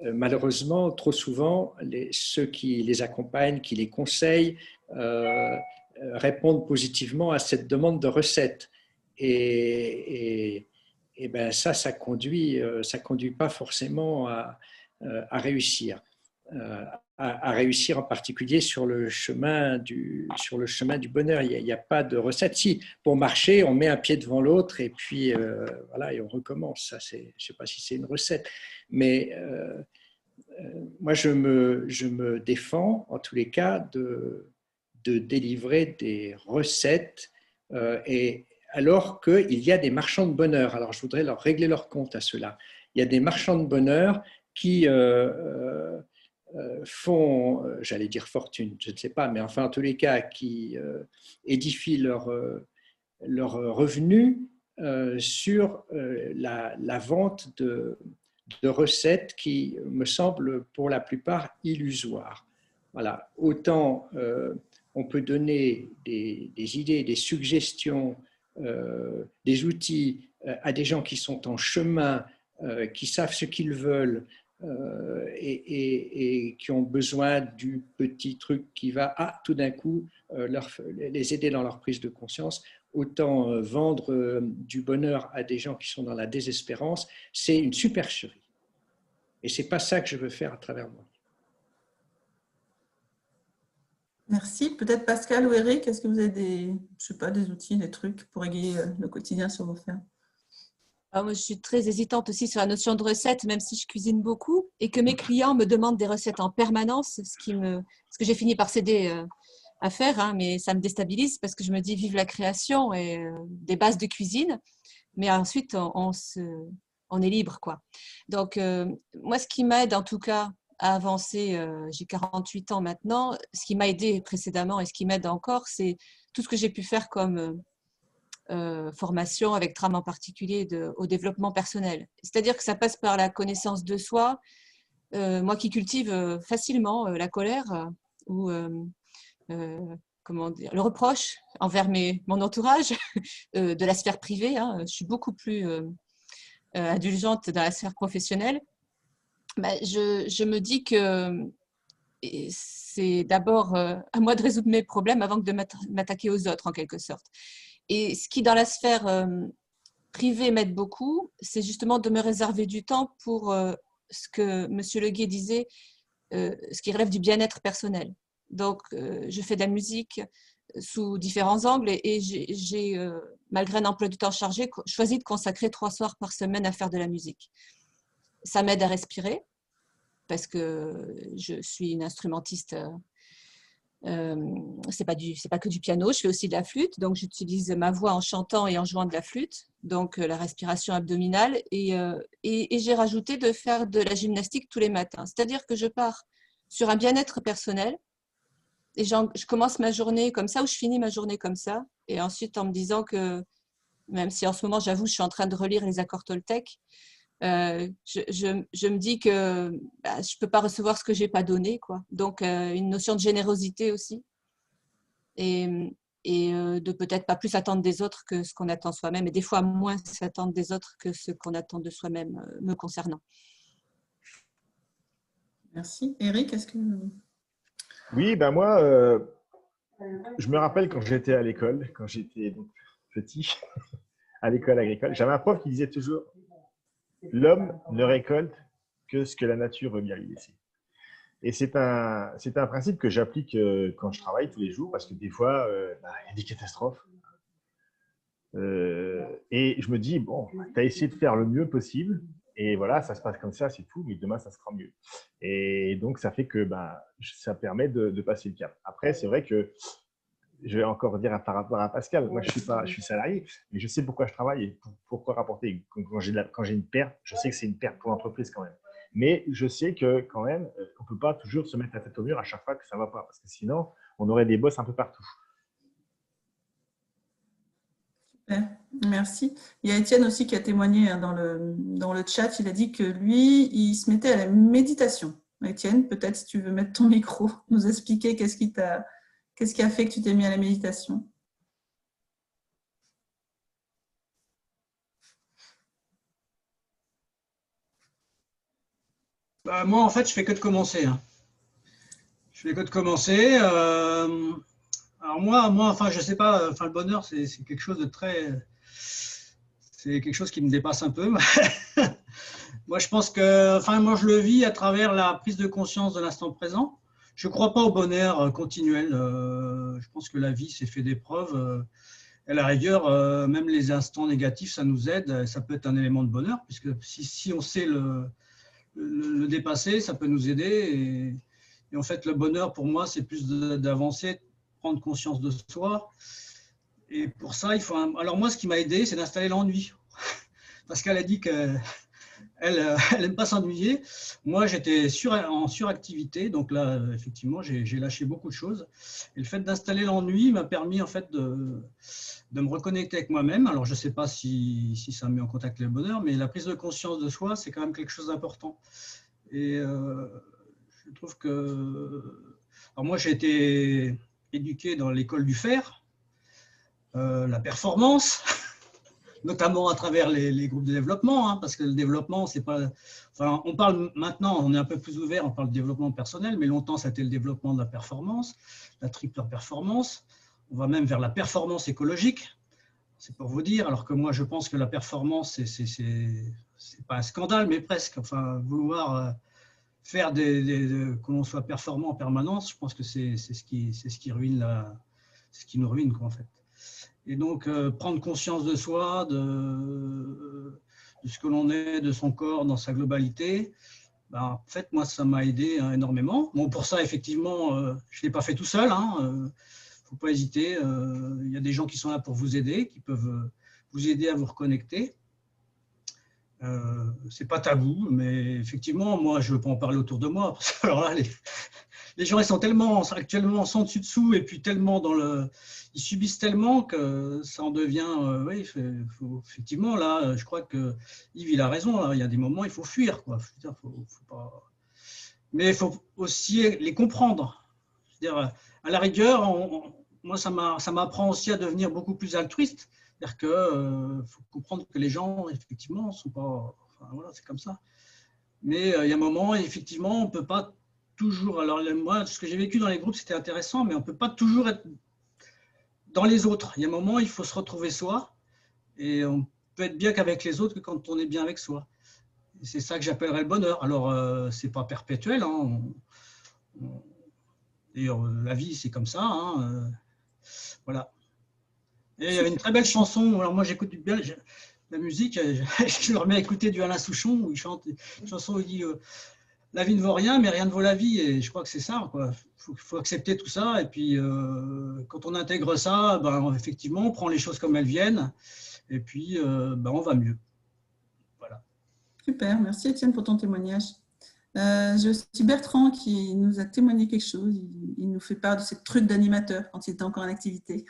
malheureusement, trop souvent, ceux qui les accompagnent, qui les conseillent, répondent positivement à cette demande de recettes. Et et ben ça conduit pas forcément à réussir. À réussir en particulier sur le chemin du bonheur. Il n'y a pas de recette. Si, pour marcher, on met un pied devant l'autre et puis voilà, et on recommence. Ça, je ne sais pas si c'est une recette, mais moi, je me défends, en tous les cas, de délivrer des recettes, et alors qu'il y a des marchands de bonheur. Alors, je voudrais leur régler leur compte à cela. Il y a des marchands de bonheur qui font, j'allais dire fortune, je ne sais pas, mais enfin, en tous les cas, qui édifient leur revenu sur la vente de recettes qui me semblent pour la plupart illusoires. Voilà. Autant on peut donner des idées, des suggestions, des outils à des gens qui sont en chemin, qui savent ce qu'ils veulent et qui ont besoin du petit truc qui va tout d'un coup les aider dans leur prise de conscience. Autant vendre du bonheur à des gens qui sont dans la désespérance, c'est une supercherie. Et ce n'est pas ça que je veux faire à travers moi. Merci. Peut-être Pascal ou Eric, est-ce que vous avez des outils, des trucs pour égayer le quotidien sur vos fermes? Alors moi, je suis très hésitante aussi sur la notion de recette, même si je cuisine beaucoup et que mes clients me demandent des recettes en permanence, ce que j'ai fini par céder à faire, hein, mais ça me déstabilise parce que je me dis vive la création et des bases de cuisine, mais ensuite on est libre, quoi. Donc moi, ce qui m'aide en tout cas à avancer, j'ai 48 ans maintenant, ce qui m'a aidé précédemment et ce qui m'aide encore, c'est tout ce que j'ai pu faire comme formation avec Tram en particulier au développement personnel. C'est-à-dire que ça passe par la connaissance de soi. Moi qui cultive facilement la colère ou comment dire, le reproche envers mon entourage de la sphère privée, hein, je suis beaucoup plus indulgente dans la sphère professionnelle. Je me dis que c'est d'abord à moi de résoudre mes problèmes avant que de m'attaquer aux autres en quelque sorte. Et ce qui, dans la sphère privée, m'aide beaucoup, c'est justement de me réserver du temps pour ce que M. Leguet disait, ce qui relève du bien-être personnel. Donc, je fais de la musique sous différents angles et j'ai, malgré un emploi du temps chargé, choisi de consacrer 3 soirs par semaine à faire de la musique. Ça m'aide à respirer parce que je suis une instrumentiste. C'est pas que du piano, je fais aussi de la flûte, donc j'utilise ma voix en chantant et en jouant de la flûte, donc la respiration abdominale, et j'ai rajouté de faire de la gymnastique tous les matins, c'est-à-dire que je pars sur un bien-être personnel et je commence ma journée comme ça ou je finis ma journée comme ça, et ensuite en me disant que, même si en ce moment j'avoue je suis en train de relire les accords Toltec, je me dis que je ne peux pas recevoir ce que je n'ai pas donné, quoi. Donc, une notion de générosité aussi. Et de peut-être pas plus attendre des autres que ce qu'on attend soi-même. Et des fois, moins s'attendre des autres que ce qu'on attend de soi-même me concernant. Merci. Eric, est-ce que… Oui, ben moi, je me rappelle quand j'étais à l'école, quand j'étais petit, à l'école agricole, j'avais un prof qui disait toujours « L'homme ne récolte que ce que la nature lui a laissé ». Et c'est un principe que j'applique quand je travaille tous les jours, parce que des fois, il y a des catastrophes. Et je me dis, bon, tu as essayé de faire le mieux possible, et voilà, ça se passe comme ça, c'est tout, mais demain, ça sera mieux. Et donc, ça fait que ça permet de passer le cap. Après, c'est vrai que je vais encore dire par rapport à Pascal, moi je suis salarié, mais je sais pourquoi je travaille et pourquoi rapporter. Quand j'ai une perte, je sais que c'est une perte pour l'entreprise quand même. Mais je sais que quand même, on ne peut pas toujours se mettre la tête au mur à chaque fois que ça ne va pas, parce que sinon, on aurait des bosses un peu partout. Super, merci. Il y a Étienne aussi qui a témoigné dans le chat, il a dit que lui, il se mettait à la méditation. Étienne, peut-être si tu veux mettre ton micro, nous expliquer qu'est-ce qui a fait que tu t'es mis à la méditation? Moi, en fait, je fais que de commencer. Hein. Je fais que de commencer. Alors moi, enfin, je sais pas. Enfin, le bonheur, c'est quelque chose de très. c'est quelque chose qui me dépasse un peu. Moi, je pense que, enfin, moi, je le vis à travers la prise de conscience de l'instant présent. Je ne crois pas au bonheur continuel. Je pense que la vie s'est fait d'épreuves. À la rigueur, même les instants négatifs, ça nous aide. Ça peut être un élément de bonheur, puisque si on sait le dépasser, ça peut nous aider. Et en fait, le bonheur, pour moi, c'est plus d'avancer, prendre conscience de soi. Et pour ça, il faut alors moi, ce qui m'a aidé, c'est d'installer l'ennui. Parce qu'elle a dit qu'elle n'aime pas s'ennuyer. Moi, j'étais en suractivité. Donc là, effectivement, j'ai lâché beaucoup de choses. Et le fait d'installer l'ennui m'a permis, en fait, de me reconnecter avec moi-même. Alors, je ne sais pas si ça me met en contact avec le bonheur, mais la prise de conscience de soi, c'est quand même quelque chose d'important. Et je trouve que... Alors moi, j'ai été éduqué dans l'école du faire, la performance, notamment à travers les groupes de développement, hein, parce que le développement, c'est pas... Enfin, on parle maintenant, on est un peu plus ouvert, on parle de développement personnel, mais longtemps, ça a été le développement de la performance, la triple performance. On va même vers la performance écologique, c'est pour vous dire, alors que moi, je pense que la performance, c'est pas un scandale, mais presque. Enfin, vouloir faire que l'on soit performant en permanence, je pense que c'est ce qui ruine c'est ce qui nous ruine, quoi, en fait. Et donc, prendre conscience de soi, de ce que l'on est, de son corps dans sa globalité, ben, en fait, moi, ça m'a aidé énormément. Bon, pour ça, effectivement, je ne l'ai pas fait tout seul. Hein, faut pas hésiter. Il y a des gens qui sont là pour vous aider, qui peuvent vous aider à vous reconnecter. C'est pas tabou, mais effectivement, moi, je veux pas en parler autour de moi. Parce que alors là, les gens, ils sont tellement actuellement sans dessus-dessous et puis tellement ils subissent tellement que ça en devient. Oui, effectivement, là, je crois que Yves, il a raison. Là, il y a des moments, il faut fuir, quoi. Faut pas... Mais il faut aussi les comprendre. C'est-à-dire, à la rigueur, moi, ça m'apprend aussi à devenir beaucoup plus altruiste. C'est-à-dire qu'il faut comprendre que les gens, effectivement, ne sont pas... Enfin, voilà, c'est comme ça. Mais il y a un moment, effectivement, on ne peut pas toujours... Alors, moi, ce que j'ai vécu dans les groupes, c'était intéressant, mais on ne peut pas toujours être dans les autres. Il y a un moment, il faut se retrouver soi. Et on peut être bien qu'avec les autres que quand on est bien avec soi. C'est ça que j'appellerais le bonheur. Alors, ce n'est pas perpétuel. Hein. D'ailleurs, la vie, c'est comme ça. Hein. Voilà. Et il y avait une très belle chanson. Alors moi, j'écoute bien la musique. Je me remets à écouter du Alain Souchon où il chante une chanson où il dit la vie ne vaut rien, mais rien ne vaut la vie. Et je crois que c'est ça. Il faut accepter tout ça. Et puis, quand on intègre ça, ben, effectivement, on prend les choses comme elles viennent. Et puis, ben, on va mieux. Voilà. Super. Merci, Étienne, pour ton témoignage. J'ai aussi Bertrand qui nous a témoigné quelque chose. Il nous fait part de cette truc d'animateur quand il était encore en activité.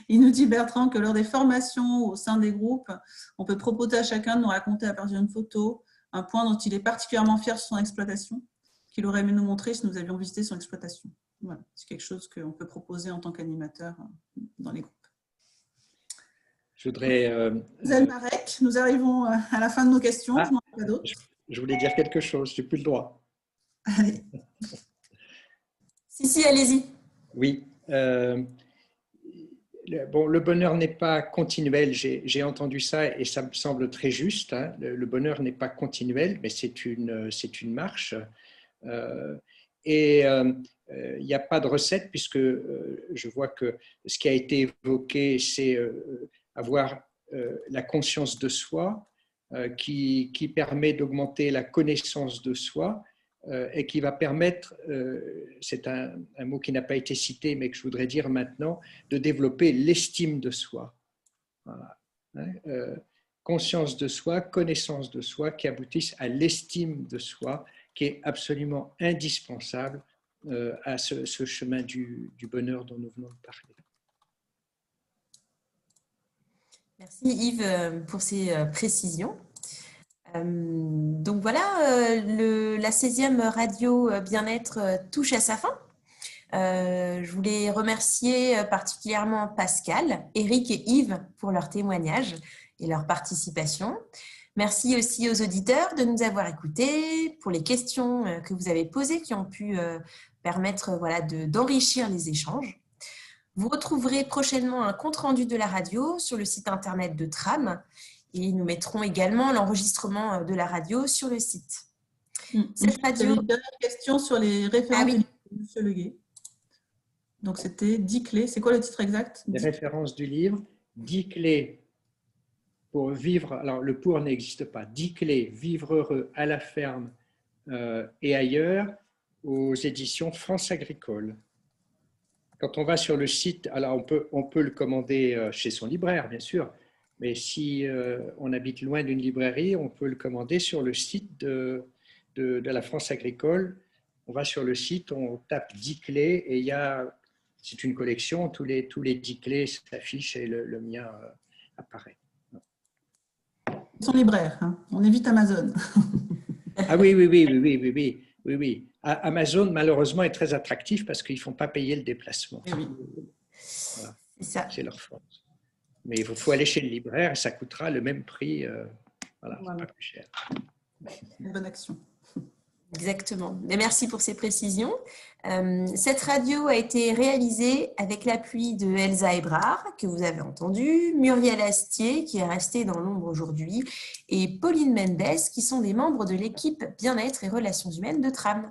Il nous dit, Bertrand, que lors des formations au sein des groupes, on peut proposer à chacun de nous raconter à partir d'une photo un point dont il est particulièrement fier de son exploitation, qu'il aurait aimé nous montrer si nous avions visité son exploitation. Voilà, c'est quelque chose qu'on peut proposer en tant qu'animateur dans les groupes. Je voudrais... Marek, nous arrivons à la fin de nos questions. Ah, je n'en ai pas d'autres. Je voulais dire quelque chose, je n'ai plus le droit. Allez. Si, allez-y. Oui. Bon, le bonheur n'est pas continuel, j'ai entendu ça et ça me semble très juste. Hein. Le bonheur n'est pas continuel, mais c'est une marche. Et il n'y a pas de recette puisque je vois que ce qui a été évoqué, c'est avoir la conscience de soi, qui permet d'augmenter la connaissance de soi et qui va permettre, c'est un mot qui n'a pas été cité mais que je voudrais dire maintenant, de développer l'estime de soi. Voilà. Conscience de soi, connaissance de soi qui aboutissent à l'estime de soi qui est absolument indispensable à ce chemin du bonheur dont nous venons de parler. Merci Yves pour ces précisions. Donc voilà, la 16e radio bien-être touche à sa fin. Je voulais remercier particulièrement Pascal, Eric et Yves pour leur témoignage et leur participation. Merci aussi aux auditeurs de nous avoir écoutés, pour les questions que vous avez posées qui ont pu permettre d'enrichir les échanges. Vous retrouverez prochainement un compte-rendu de la radio sur le site internet de Tram. Et nous mettrons également l'enregistrement de la radio sur le site. Cette radio... Une dernière question sur les références du livre de M. Leguet. Donc, c'était 10 clés. C'est quoi le titre exact? Les références du livre, 10 clés pour vivre. Alors, le pour n'existe pas. 10 clés, vivre heureux à la ferme et ailleurs, aux éditions France Agricole. Quand on va sur le site, alors on peut le commander chez son libraire, bien sûr, mais si on habite loin d'une librairie, on peut le commander sur le site de la France Agricole. On va sur le site, on tape 10 clés et il y a, c'est une collection, tous les 10 clés s'affichent et le mien apparaît. Son libraire, hein. On évite Amazon. Ah oui. Amazon, malheureusement, est très attractif parce qu'ils ne font pas payer le déplacement. Oui. Voilà. C'est leur force. Mais il faut aller chez le libraire et ça coûtera le même prix. Voilà. Pas plus cher. Une bonne action. Exactement. Et merci pour ces précisions. Cette radio a été réalisée avec l'appui de Elsa Ebrard, que vous avez entendu, Muriel Astier, qui est restée dans l'ombre aujourd'hui, et Pauline Mendes, qui sont des membres de l'équipe Bien-être et Relations humaines de Tram.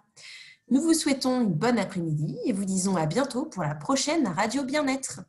Nous vous souhaitons une bonne après-midi et vous disons à bientôt pour la prochaine Radio Bien-être.